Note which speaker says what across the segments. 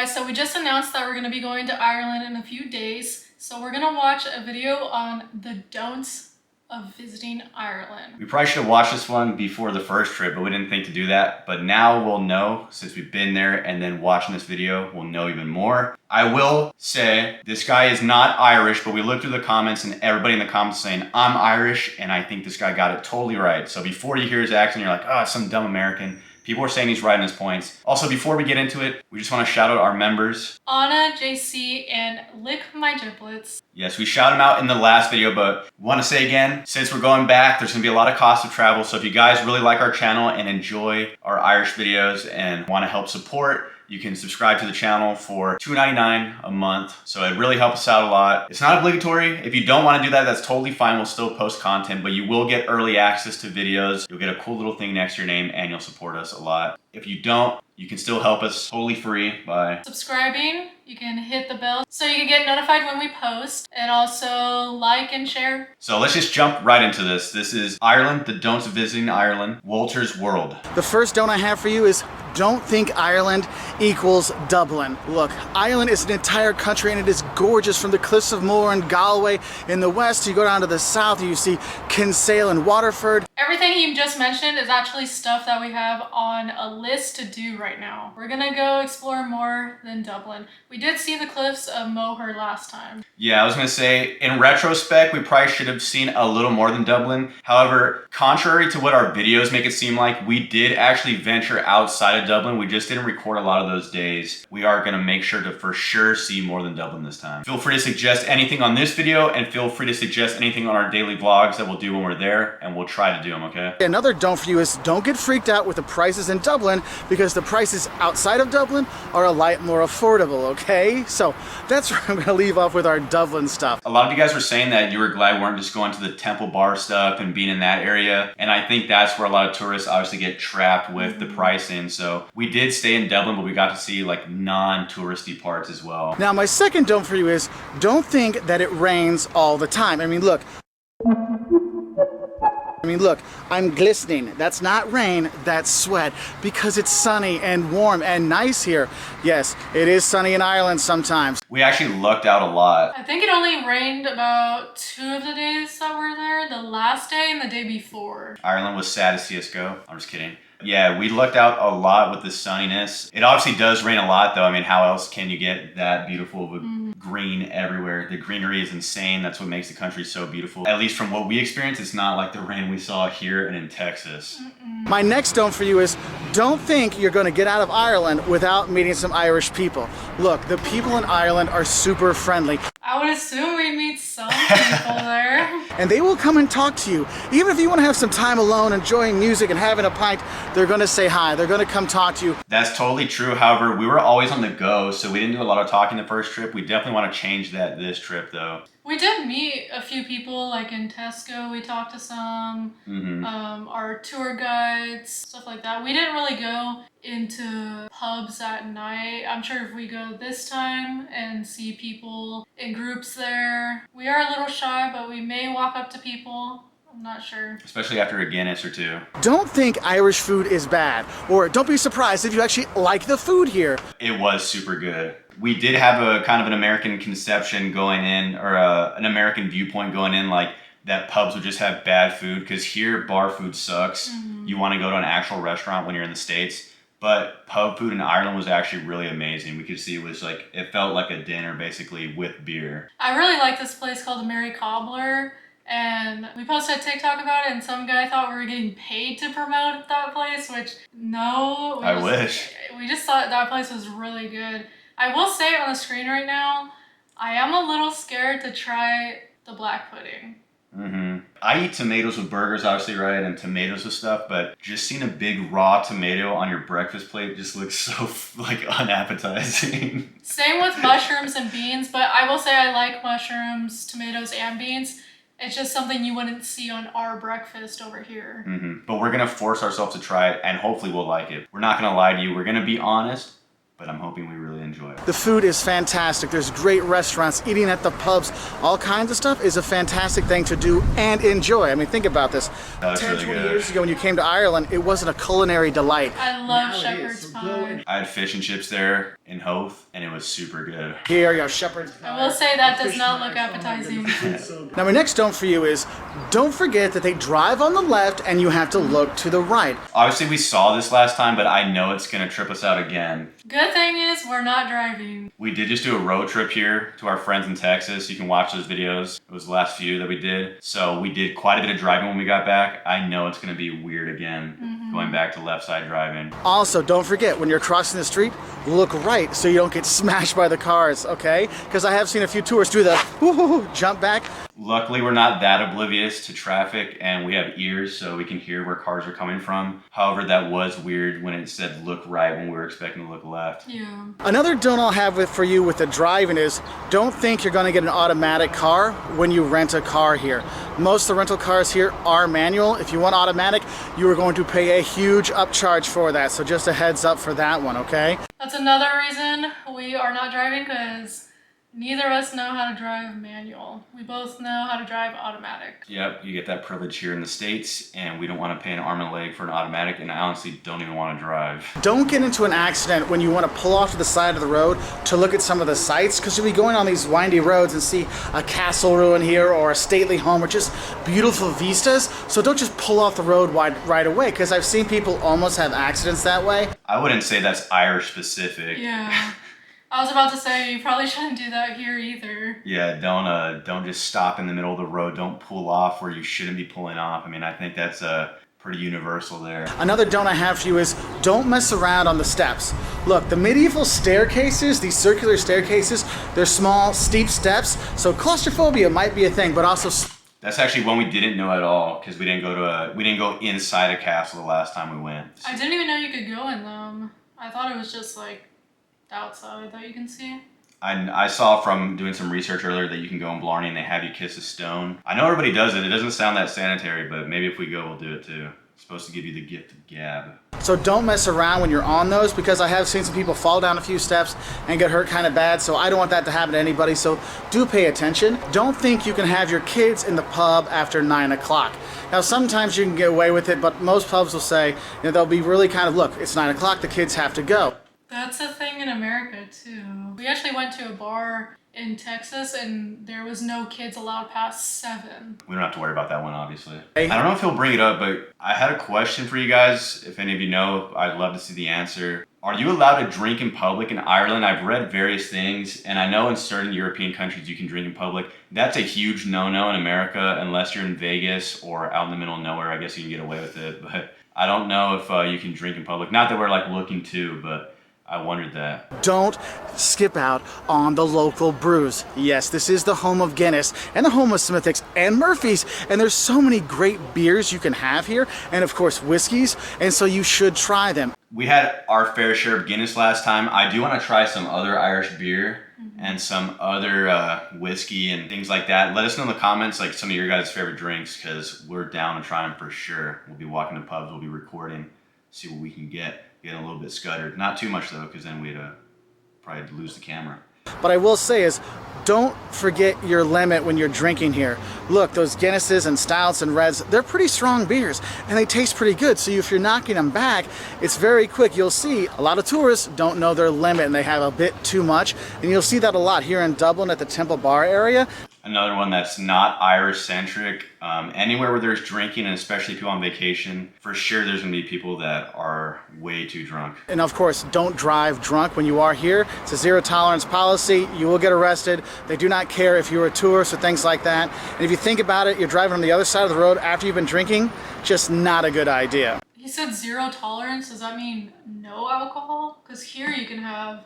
Speaker 1: guys, so we just announced that we're going to be going to Ireland in a few days. So we're going to watch a video on the don'ts of visiting Ireland.
Speaker 2: We probably should have watched this one before the first trip, but we didn't think to do that. But now we'll know, since we've been there and then watching this video, we'll know even more. I will say, this guy is not Irish, but we looked through the comments and everybody in the comments saying, I'm Irish, and I think this guy got it totally right. So before you hear his accent, you're like, oh, some dumb American. People are saying he's right in his points. Also, before we get into it, we just want to shout out our members.
Speaker 1: Anna, JC, and Lick My Giblets.
Speaker 2: Yes, we shout them out in the last video, but we want to say again, since we're going back, there's going to be a lot of cost of travel. So if you guys really like our channel and enjoy our Irish videos and want to help support, you can subscribe to the channel for $2.99 a month. So it really helps us out a lot. It's not obligatory. If you don't want to do that, that's totally fine. We'll still post content, but you will get early access to videos. You'll get a cool little thing next to your name and you'll support us a lot. If you don't, you can still help us totally free by
Speaker 1: subscribing. You can hit the bell so you can get notified when we post, and also like and share.
Speaker 2: So let's just jump right into this. This is Ireland, the don'ts of visiting Ireland, Walter's World.
Speaker 3: The first don't I have for you is don't think Ireland equals Dublin. Look, Ireland is an entire country and it is gorgeous, from the cliffs of Moher and Galway in the west. You go down to the south, you see Kinsale and Waterford.
Speaker 1: Everything you just mentioned is actually stuff that we have on a list to do right now. We're gonna go explore more than Dublin. We did see the cliffs of Moher last time.
Speaker 2: Yeah, I was gonna say, in retrospect, we probably should have seen a little more than Dublin. However, contrary to what our videos make it seem like, we did actually venture outside of Dublin. We just didn't record a lot of those days. We are gonna make sure to for sure see more than Dublin this time. Feel free to suggest anything on this video, and feel free to suggest anything on our daily vlogs that we'll do when we're there, and we'll try to do them, okay?
Speaker 3: Another don't for you is don't get freaked out with the prices in Dublin, because the prices outside of Dublin are a lot more affordable, okay? So that's where I'm gonna leave off with our Dublin stuff.
Speaker 2: A lot of you guys were saying that you were glad we weren't just going to the Temple Bar stuff and being in that area, and I think that's where a lot of tourists obviously get trapped with the pricing. So we did stay in Dublin, but we got to see like non-touristy parts as well.
Speaker 3: Now my second don't for you is don't think that it rains all the time. I mean, look, I'm glistening. That's not rain, that's sweat, because it's sunny and warm and nice here. Yes, it is sunny in Ireland sometimes.
Speaker 2: We actually lucked out a lot.
Speaker 1: I think it only rained about 2 of the days that we're there, the last day and the day before.
Speaker 2: Ireland was sad to see us go. I'm just kidding. Yeah, we lucked out a lot with the sunniness. It obviously does rain a lot though. I mean, how else can you get that beautiful with green everywhere? The greenery is insane. That's what makes the country so beautiful. At least from what we experienced, it's not like the rain we saw here and in Texas.
Speaker 3: My next don't for you is don't think you're going to get out of Ireland without meeting some Irish people. Look, the people in Ireland are super friendly.
Speaker 1: I would assume we meet some people there.
Speaker 3: And they will come and talk to you. Even if you want to have some time alone, enjoying music and having a pint, they're going to say hi. They're going to come talk to you.
Speaker 2: That's totally true. However, we were always on the go, so we didn't do a lot of talking the first trip. We definitely want to change that this trip though.
Speaker 1: We did meet a few people, like in Tesco, we talked to some, our tour guides, stuff like that. We didn't really go into pubs at night. I'm sure if we go this time and see people in groups there, we are a little shy, but we may walk up to people. I'm not sure.
Speaker 2: Especially after a Guinness or two.
Speaker 3: Don't think Irish food is bad, or don't be surprised if you actually like the food here.
Speaker 2: It was super good. We did have a kind of an American conception going in, or an American viewpoint going in, like that pubs would just have bad food, because here bar food sucks. You want to go to an actual restaurant when you're in the States. But pub food in Ireland was actually really amazing. We could see it was like, it felt like a dinner basically with beer. I
Speaker 1: really like this place called the Mary Cobbler. And we posted a TikTok about it, and some guy thought we were getting paid to promote that place, which no.
Speaker 2: I wish.
Speaker 1: We just thought that place was really good. I will say on the screen right now, I am a little scared to try the black pudding.
Speaker 2: I eat tomatoes with burgers, obviously, right, and tomatoes with stuff, but just seeing a big raw tomato on your breakfast plate just looks so like unappetizing.
Speaker 1: Same with mushrooms and beans, but I will say I like mushrooms, tomatoes, and beans. It's just something you wouldn't see on our breakfast over here.
Speaker 2: But we're gonna force ourselves to try it, and hopefully we'll like it. We're not gonna lie to you. We're gonna be honest. but I'm hoping we really enjoy it.
Speaker 3: The food is fantastic. There's great restaurants, eating at the pubs, all kinds of stuff is a fantastic thing to do and enjoy. I mean, think about this.
Speaker 2: That's
Speaker 3: 10,
Speaker 2: really
Speaker 3: 20
Speaker 2: good.
Speaker 3: years ago when you came to Ireland, it wasn't a culinary delight.
Speaker 1: I love shepherd's pie.
Speaker 2: I had fish and chips there in Hoth, and it was super good.
Speaker 3: Here you go, shepherd's pie.
Speaker 1: I will say that does not look appetizing.
Speaker 3: Now my next don't for you is, don't forget that they drive on the left and you have to look to the right.
Speaker 2: Obviously, we saw this last time, but I know it's gonna trip us out again.
Speaker 1: Good thing is we're not driving.
Speaker 2: We did just do a road trip here to our friends in Texas. You can watch those videos. It was the last few that we did. So we did quite a bit of driving when we got back. I know it's gonna be weird again, going back to left side driving.
Speaker 3: Also, don't forget, when you're crossing the street, look right so you don't get smashed by the cars, okay? Because I have seen a few tourists do the woo-hoo-hoo, jump back.
Speaker 2: Luckily, we're not that oblivious to traffic, and we have ears so we can hear where cars are coming from. However, that was weird when it said look right when we were expecting to look left.
Speaker 1: Yeah.
Speaker 3: Another don't I'll have for you with the driving is, don't think you're gonna get an automatic car when you rent a car here. Most of the rental cars here are manual. If you want automatic, you are going to pay a huge upcharge for that. So just a heads up for that one, okay?
Speaker 1: That's another reason we are not driving, because neither of us know how to drive manual. We both know how to drive automatic.
Speaker 2: Yep, you get that privilege here in the States, and we don't want to pay an arm and a leg for an automatic, and I honestly don't even want to drive.
Speaker 3: Don't get into an accident when you want to pull off to the side of the road to look at some of the sights, because you'll be going on these windy roads and see a castle ruin here or a stately home or just beautiful vistas. So don't just pull off the road right away, because I've seen people almost have accidents that way.
Speaker 2: I wouldn't say that's Irish specific.
Speaker 1: Yeah. I was about to say, you probably shouldn't do that here either.
Speaker 2: Yeah, don't just stop in the middle of the road. Don't pull off where you shouldn't be pulling off. I mean, I think that's pretty universal there.
Speaker 3: Another don't I have for you is, don't mess around on the steps. Look, the medieval staircases, these circular staircases, they're small, steep steps, so claustrophobia might be a thing, but also
Speaker 2: That's actually one we didn't know at all, because we didn't go inside a castle the last time we went.
Speaker 1: I didn't even know you could go in them. I thought it was just like the outside that you can see.
Speaker 2: I saw from doing some research earlier that you can go in Blarney and they have you kiss a stone. I know everybody does it. It doesn't sound that sanitary, but maybe if we go, we'll do it too. It's supposed to give you the gift of gab.
Speaker 3: So don't mess around when you're on those, because I have seen some people fall down a few steps and get hurt kind of bad, so I don't want that to happen to anybody, so do pay attention. Don't think you can have your kids in the pub after 9 o'clock. Now sometimes you can get away with it, but most pubs will say, they'll be really kind of, look, it's 9 o'clock, the kids have to go.
Speaker 1: That's a thing in America too. We actually went to a bar in Texas and there was no kids allowed past 7.
Speaker 2: We don't have to worry about that one, obviously. I don't know if he'll bring it up, but I had a question for you guys. If any of you know, I'd love to see the answer. Are you allowed to drink in public in Ireland? I've read various things, and I know in certain European countries you can drink in public. That's a huge no-no in America, unless you're in Vegas or out in the middle of nowhere. I guess you can get away with it, but I don't know if you can drink in public. Not that we're like looking to, but I wondered that.
Speaker 3: Don't skip out on the local brews. Yes, this is the home of Guinness and the home of Smithwick's and Murphy's, and there's so many great beers you can have here, and of course whiskeys, and so you should try them.
Speaker 2: We had our fair share of Guinness last time. I do want to try some other Irish beer and some other whiskey and things like that. Let us know in the comments like some of your guys' favorite drinks, because we're down to try them for sure. We'll be walking to pubs, we'll be recording, see what we can get. Getting a little bit scuttered. Not too much though, because then we'd probably lose the camera.
Speaker 3: But I will say is, don't forget your limit when you're drinking here. Look, those Guinnesses and Stouts and Reds, they're pretty strong beers and they taste pretty good. So if you're knocking them back, it's very quick. You'll see a lot of tourists don't know their limit and they have a bit too much. And you'll see that a lot here in Dublin at the Temple Bar area.
Speaker 2: Another one that's not Irish-centric. Anywhere where there's drinking, and especially people on vacation, for sure there's going to be people that are way too drunk.
Speaker 3: And of course, don't drive drunk when you are here. It's a zero tolerance policy. You will get arrested. They do not care if you're a tourist or things like that. And if you think about it, you're driving on the other side of the road after you've been drinking, just not a good idea.
Speaker 1: He said zero tolerance. Does that mean no alcohol? Because here you can have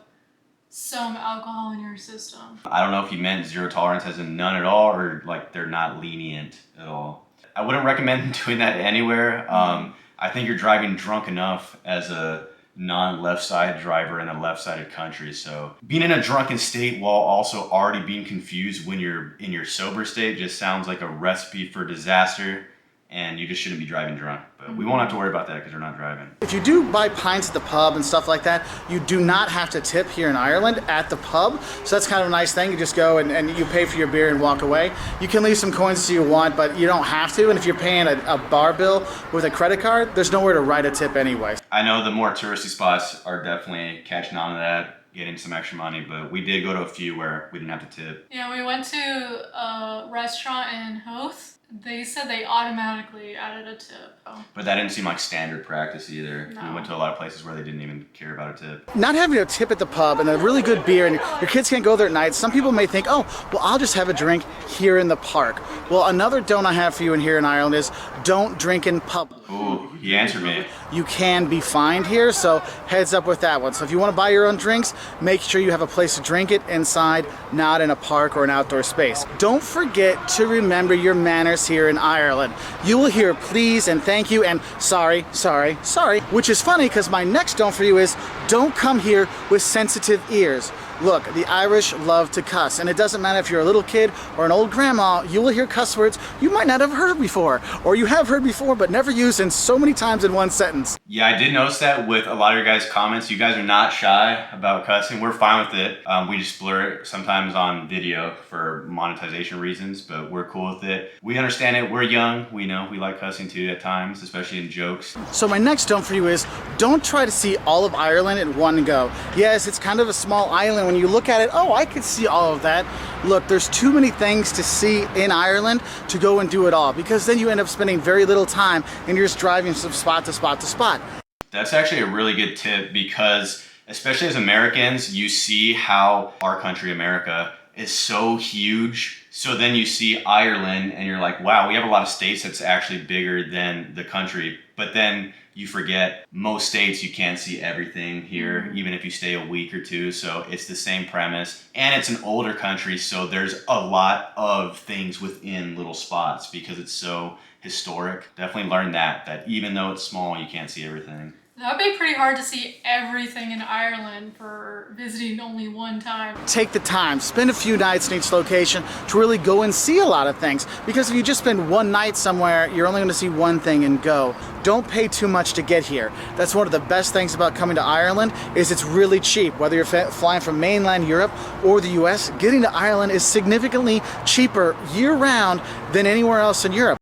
Speaker 1: some alcohol in your system.
Speaker 2: I don't know if he meant zero tolerance as in none at all, or like they're not lenient at all. I wouldn't recommend doing that anywhere. I think you're driving drunk enough as a non-left side driver in a left-sided country. So being in a drunken state while also already being confused when you're in your sober state just sounds like a recipe for disaster, and you just shouldn't be driving drunk. But But we won't have to worry about that because we're not driving.
Speaker 3: If you do buy pints at the pub and stuff like that, you do not have to tip here in Ireland at the pub. So that's kind of a nice thing. You just go and you pay for your beer and walk away. You can leave some coins if you want, but you don't have to. And if you're paying a bar bill with a credit card, there's nowhere to write a tip anyway.
Speaker 2: I know the more touristy spots are definitely catching on to that, getting some extra money, but we did go to a few where we didn't have to tip.
Speaker 1: Yeah, we went to a restaurant in Hoth. They said they automatically added a tip.
Speaker 2: But that didn't seem like standard practice either.
Speaker 1: No.
Speaker 2: We went to a lot of places where they didn't even care about a tip.
Speaker 3: Not having a tip at the pub and a really good beer and your kids can't go there at night, some people may think, oh, well, I'll just have a drink here in the park. Well, another don't I have for you in here in Ireland is don't drink in public.
Speaker 2: Ooh, he answered me.
Speaker 3: You can be fined here, so heads up with that one. So if you want to buy your own drinks, make sure you have a place to drink it inside, not in a park or an outdoor space. Don't forget to remember your manners here in Ireland. You will hear please and thank you and sorry, sorry, sorry, which is funny because my next don't for you is don't come here with sensitive ears. Look, the Irish love to cuss, and it doesn't matter if you're a little kid or an old grandma, you will hear cuss words you might not have heard before, or you have heard before but never used in so many times in one sentence.
Speaker 2: Yeah, I did notice that with a lot of your guys' comments. You guys are not shy about cussing. We're fine with it. We just blur it sometimes on video for monetization reasons, but we're cool with it. We understand it. We're young. We know we like cussing too at times, especially in jokes.
Speaker 3: So my next don't for you is don't try to see all of Ireland in one go. Yes, it's kind of a small island. When you look at it, oh, I could see all of that. Look, there's too many things to see in Ireland to go and do it all, because then you end up spending very little time and you're just driving from spot to spot to spot.
Speaker 2: That's actually a really good tip because, especially as Americans, you see how our country, America, is so huge. So then you see Ireland and you're like, wow, we have a lot of states that's actually bigger than the country. But then you forget most states you can't see everything here, even if you stay a week or two. So it's the same premise. And it's an older country, so there's a lot of things within little spots because it's so historic. Definitely learn that even though it's small, you can't see everything.
Speaker 1: That would be pretty hard to see everything in Ireland for visiting only one time.
Speaker 3: Take the time, spend a few nights in each location to really go and see a lot of things. Because if you just spend one night somewhere, you're only going to see one thing and go. Don't pay too much to get here. That's one of the best things about coming to Ireland is it's really cheap. Whether you're flying from mainland Europe or the US, getting to Ireland is significantly cheaper year-round than anywhere else in Europe.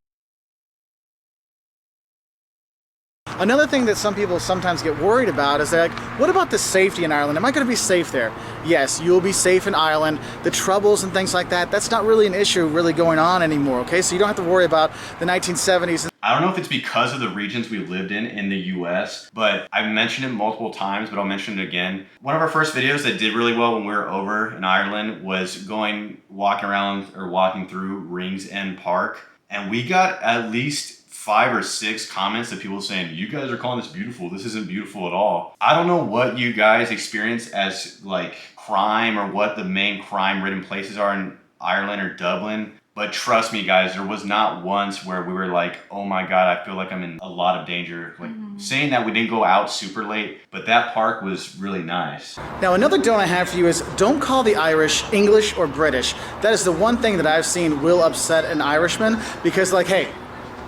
Speaker 3: Another thing that some people sometimes get worried about is they're like, what about the safety in Ireland? Am I going to be safe there? Yes, you'll be safe in Ireland. The troubles and things like that, that's not really an issue really going on anymore, okay? So you don't have to worry about the 1970s.
Speaker 2: I don't know if it's because of the regions we lived in the US, but I've mentioned it multiple times, but I'll mention it again. One of our first videos that did really well when we were over in Ireland was walking through Ringsend Park, and we got at least 5 or 6 comments of people saying, you guys are calling this beautiful. This isn't beautiful at all. I don't know what you guys experience as like crime or what the main crime ridden places are in Ireland or Dublin. But trust me, guys, there was not once where we were like, oh my God, I feel like I'm in a lot of danger. Like saying that we didn't go out super late, but that park was really nice.
Speaker 3: Now, another don't I have for you is don't call the Irish English or British. That is the one thing that I've seen will upset an Irishman because like, hey,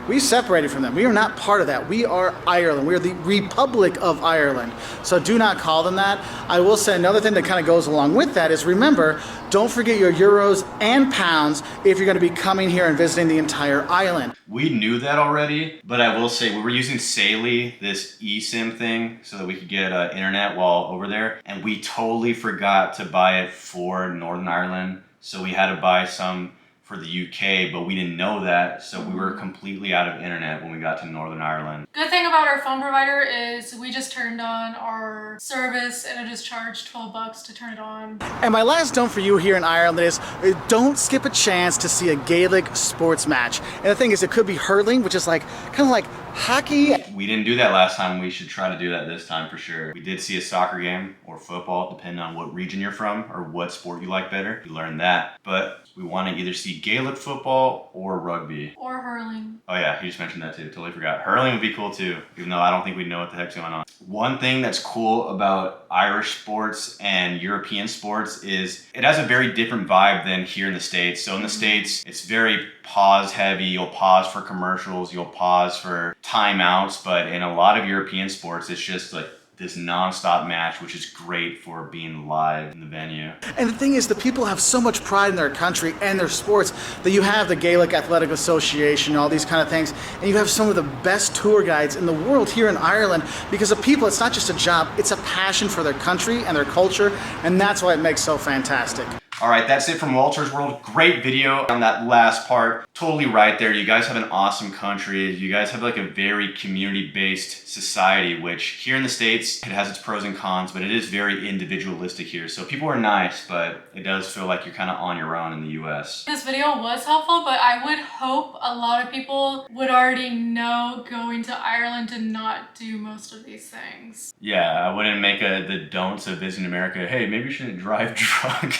Speaker 3: we separated from them. We are not part of that. We are Ireland. We are the Republic of Ireland. So do not call them that. I will say another thing that kind of goes along with that is remember, don't forget your euros and pounds if you're going to be coming here and visiting the entire island.
Speaker 2: We knew that already, but I will say we were using Saily, this eSIM thing, so that we could get internet while over there. And we totally forgot to buy it for Northern Ireland. So we had to buy some for the UK, but we didn't know that, so we were completely out of internet when we got to Northern Ireland.
Speaker 1: Good thing about our phone provider is we just turned on our service and it just charged $12 to turn it on.
Speaker 3: And my last don't for you here in Ireland is don't skip a chance to see a Gaelic sports match. And the thing is, it could be hurling, which is like kind of like hockey.
Speaker 2: We didn't do that last time. We should try to do that this time for sure. We did see a soccer game or football, depending on what region you're from or what sport you like better. You learn that. But we want to either see Gaelic football or rugby.
Speaker 1: Or hurling.
Speaker 2: Oh yeah, he just mentioned that too. Totally forgot. Hurling would be cool too, even though I don't think we know what the heck's going on. One thing that's cool about Irish sports and European sports is it has a very different vibe than here in the States. So in the States, it's very pause heavy. You'll pause for commercials, you'll pause for timeouts, but in a lot of European sports, it's just like this non-stop match, which is great for being live in the venue.
Speaker 3: And the thing is, the people have so much pride in their country and their sports that you have the Gaelic Athletic Association, all these kind of things, and you have some of the best tour guides in the world here in Ireland because the people, it's not just a job, it's a passion for their country and their culture, and that's why it makes so fantastic.
Speaker 2: All right, that's it from Walter's World. Great video on that last part. Totally right there. You guys have an awesome country. You guys have like a very community-based society, which here in the States, it has its pros and cons, but it is very individualistic here. So people are nice, but it does feel like you're kind of on your own in the US.
Speaker 1: This video was helpful, but I would hope a lot of people would already know going to Ireland to not do most of these things.
Speaker 2: Yeah, I wouldn't make the don'ts of visiting America. Hey, maybe you shouldn't drive drunk.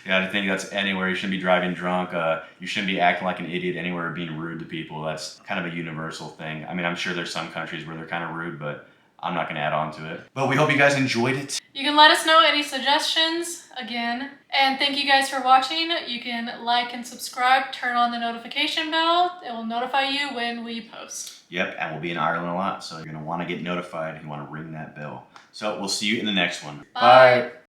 Speaker 2: Yeah, I think that's anywhere. You shouldn't be driving drunk. You shouldn't be acting like an idiot anywhere or being rude to people. That's kind of a universal thing. I mean, I'm sure there's some countries where they're kind of rude, but I'm not going to add on to it. But we hope you guys enjoyed it.
Speaker 1: You can let us know any suggestions again. And thank you guys for watching. You can like and subscribe, turn on the notification bell. It will notify you when we post.
Speaker 2: Yep, and we'll be in Ireland a lot, so you're going to want to get notified. You want to ring that bell. So we'll see you in the next one.
Speaker 1: Bye.
Speaker 2: Bye.